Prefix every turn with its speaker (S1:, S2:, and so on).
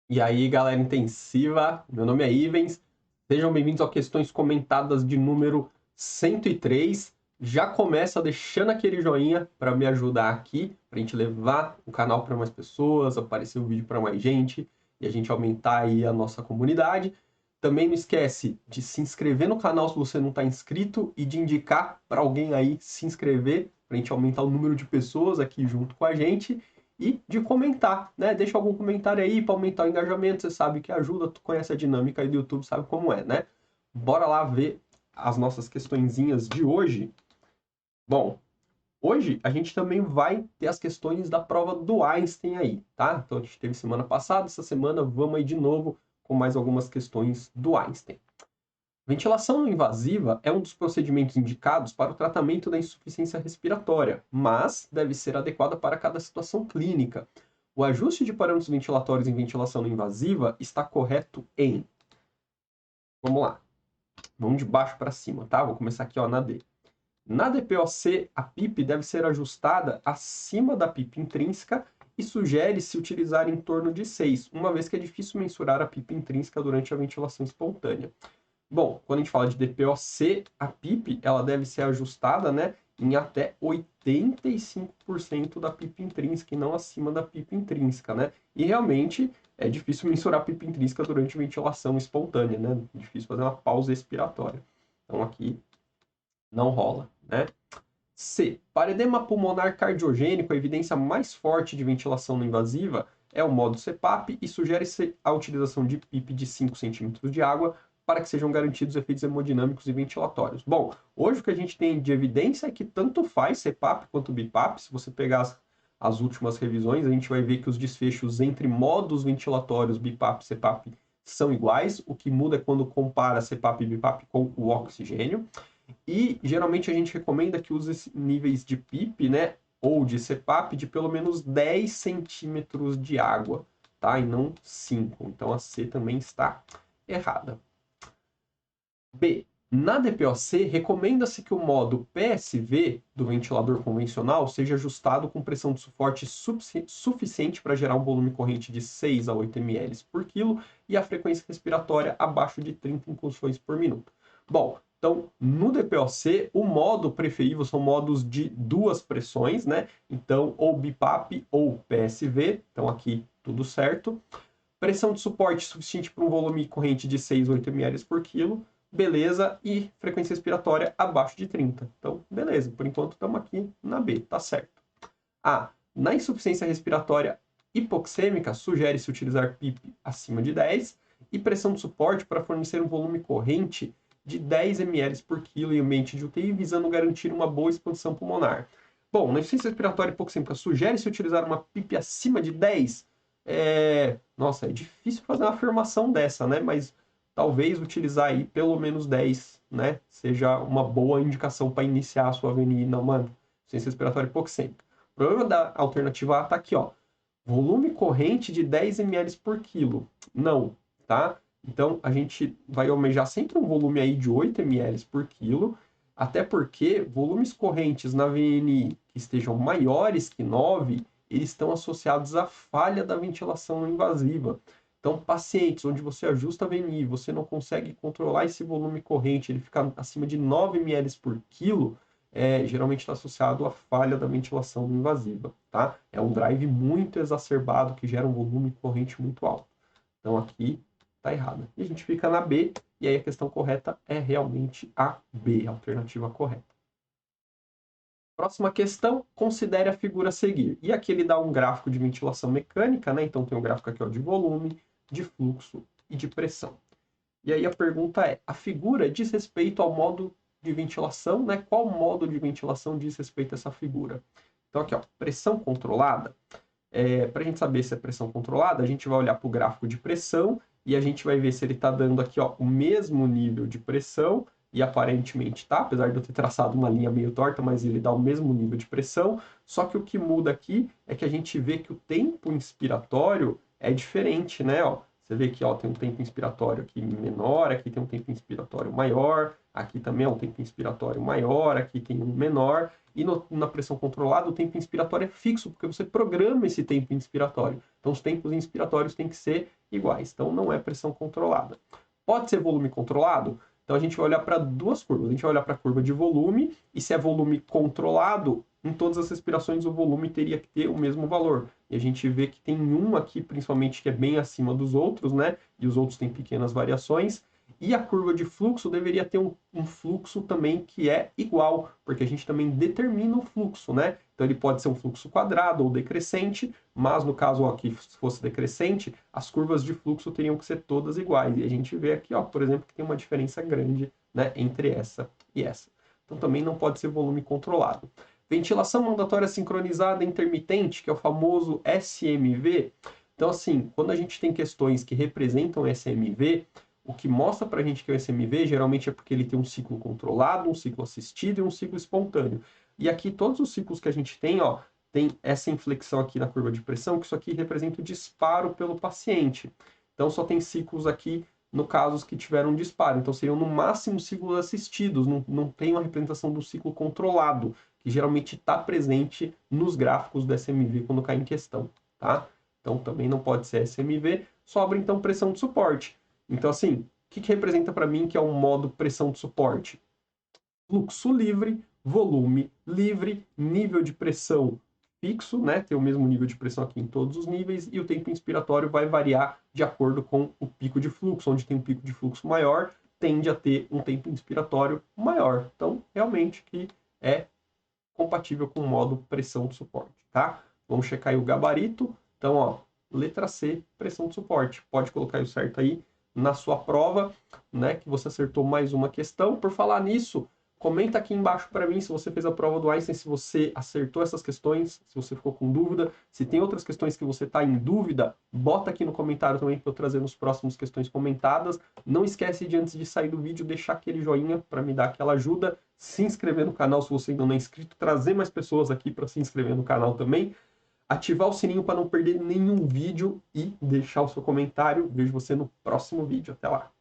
S1: E aí, galera intensiva, meu nome é Ivens, sejam bem-vindos ao Questões Comentadas de número 103. Já começa deixando aquele joinha para me ajudar aqui, para a gente levar o canal para mais pessoas, aparecer o vídeo para mais gente e a gente aumentar aí a nossa comunidade. Também não esquece de se inscrever no canal se você não está inscrito e de indicar para alguém aí se inscrever, para a gente aumentar o número de pessoas aqui junto com a gente e de comentar, né? Deixa algum comentário aí para aumentar o engajamento, você sabe que ajuda, tu conhece a dinâmica aí do YouTube, sabe como é, né? Bora lá ver as nossas questõezinhas de hoje. Bom, hoje a gente também vai ter as questões da prova do Einstein aí, tá? Então a gente teve semana passada, essa semana vamos aí de novo com mais algumas questões do Einstein. Ventilação não invasiva é um dos procedimentos indicados para o tratamento da insuficiência respiratória, mas deve ser adequada para cada situação clínica. O ajuste de parâmetros ventilatórios em ventilação não invasiva está correto em... Vamos lá, vamos de baixo para cima, tá? Vou começar aqui ó, na D. Na DPOC, a PIP deve ser ajustada acima da PIP intrínseca e sugere-se utilizar em torno de 6, uma vez que é difícil mensurar a PIP intrínseca durante a ventilação espontânea. Bom, quando a gente fala de DPOC, a PIP ela deve ser ajustada, né, em até 85% da PIP intrínseca e não acima da PIP intrínseca, né? E realmente é difícil mensurar a PIP intrínseca durante ventilação espontânea, né? É difícil fazer uma pausa expiratória. Então aqui não rola, né? C. Para edema pulmonar cardiogênico, a evidência mais forte de ventilação não invasiva é o modo CPAP e sugere-se a utilização de PIP de 5 centímetros de água para que sejam garantidos efeitos hemodinâmicos e ventilatórios. Bom, hoje o que a gente tem de evidência é que tanto faz CPAP quanto BIPAP. Se você pegar as últimas revisões, a gente vai ver que os desfechos entre modos ventilatórios BIPAP e CPAP são iguais. O que muda é quando compara CPAP e BIPAP com o oxigênio. E geralmente a gente recomenda que use níveis de PIP, né, ou de CPAP de pelo menos 10 centímetros de água, tá? E não 5. Então a C também está errada. B. Na DPOC, recomenda-se que o modo PSV do ventilador convencional seja ajustado com pressão de suporte suficiente para gerar um volume corrente de 6 a 8 ml por quilo e a frequência respiratória abaixo de 30 incursões por minuto. Bom, então no DPOC, o modo preferível são modos de duas pressões, né? Então, ou BIPAP ou PSV. Então aqui tudo certo. Pressão de suporte suficiente para um volume corrente de 6 a 8 ml por quilo. Beleza, e frequência respiratória abaixo de 30. Então, beleza, por enquanto estamos aqui na B, tá certo. A. Na insuficiência respiratória hipoxêmica, sugere-se utilizar PIP acima de 10 e pressão de suporte para fornecer um volume corrente de 10 ml por quilo em ambiente de UTI, visando garantir uma boa expansão pulmonar. Bom, na insuficiência respiratória hipoxêmica, sugere-se utilizar uma PIP acima de 10? Nossa, é difícil fazer uma afirmação dessa, né? Mas talvez utilizar aí pelo menos 10, né? Seja uma boa indicação para iniciar a sua VNI, não, mano. Insuficiência respiratória hipoxêmica. O problema da alternativa A está aqui, ó. Volume corrente de 10 ml por quilo. Não, tá? Então, a gente vai almejar sempre um volume aí de 8 ml por quilo, até porque volumes correntes na VNI que estejam maiores que 9, eles estão associados à falha da ventilação não invasiva. Então, pacientes onde você ajusta a VNI, você não consegue controlar esse volume corrente, ele fica acima de 9 ml por quilo, geralmente está associado à falha da ventilação não invasiva, tá? É um drive muito exacerbado que gera um volume corrente muito alto. Então, aqui está errado. E a gente fica na B, e aí a questão correta é realmente a B, a alternativa correta. Próxima questão, considere a figura a seguir. E aqui ele dá um gráfico de ventilação mecânica, né? Então tem um gráfico aqui ó, de volume, de fluxo e de pressão. E aí a pergunta é, a figura diz respeito ao modo de ventilação, né? Qual modo de ventilação diz respeito a essa figura? Então aqui ó, pressão controlada. Para a gente saber se é pressão controlada, a gente vai olhar para o gráfico de pressão e a gente vai ver se ele está dando aqui ó, o mesmo nível de pressão, e aparentemente tá, apesar de eu ter traçado uma linha meio torta, mas ele dá o mesmo nível de pressão, só que o que muda aqui é que a gente vê que o tempo inspiratório é diferente, né? Ó, você vê que ó, tem um tempo inspiratório aqui menor, aqui tem um tempo inspiratório maior, aqui também é um tempo inspiratório maior, aqui tem um menor, e na pressão controlada o tempo inspiratório é fixo, porque você programa esse tempo inspiratório. Então os tempos inspiratórios têm que ser iguais. Então, não é pressão controlada. Pode ser volume controlado? Então, a gente vai olhar para duas curvas. A gente vai olhar para a curva de volume, e se é volume controlado, em todas as respirações o volume teria que ter o mesmo valor. E a gente vê que tem um aqui, principalmente, que é bem acima dos outros, né? E os outros têm pequenas variações. E a curva de fluxo deveria ter um fluxo também que é igual, porque a gente também determina o fluxo, né? Então ele pode ser um fluxo quadrado ou decrescente, mas no caso ó, aqui, se fosse decrescente, as curvas de fluxo teriam que ser todas iguais. E a gente vê aqui, ó, por exemplo, que tem uma diferença grande, né, entre essa e essa. Então também não pode ser volume controlado. Ventilação mandatória sincronizada intermitente, que é o famoso SMV. Então, assim, quando a gente tem questões que representam SMV, o que mostra para a gente que é o SMV geralmente é porque ele tem um ciclo controlado, um ciclo assistido e um ciclo espontâneo. E aqui todos os ciclos que a gente tem, ó, tem essa inflexão aqui na curva de pressão, que isso aqui representa o disparo pelo paciente. Então só tem ciclos aqui no casos que tiveram disparo. Então seriam no máximo ciclos assistidos, não tem uma representação do ciclo controlado, que geralmente está presente nos gráficos do SMV quando cai em questão, tá? Então também não pode ser SMV, sobra então pressão de suporte. Então, assim, o que representa para mim que é um modo pressão de suporte? Fluxo livre, volume livre, nível de pressão fixo, né? Tem o mesmo nível de pressão aqui em todos os níveis, e o tempo inspiratório vai variar de acordo com o pico de fluxo. Onde tem um pico de fluxo maior, tende a ter um tempo inspiratório maior. Então, realmente que é compatível com o modo pressão de suporte, tá? Vamos checar aí o gabarito. Então, ó, letra C, pressão de suporte. Pode colocar o certo aí na sua prova, né, que você acertou mais uma questão. Por falar nisso, comenta aqui embaixo para mim se você fez a prova do Einstein, se você acertou essas questões, se você ficou com dúvida. Se tem outras questões que você está em dúvida, bota aqui no comentário também para eu trazer nos próximos questões comentadas. Não esquece de, antes de sair do vídeo, deixar aquele joinha para me dar aquela ajuda. Se inscrever no canal se você ainda não é inscrito, trazer mais pessoas aqui para se inscrever no canal também. Ativar o sininho para não perder nenhum vídeo e deixar o seu comentário. Vejo você no próximo vídeo. Até lá!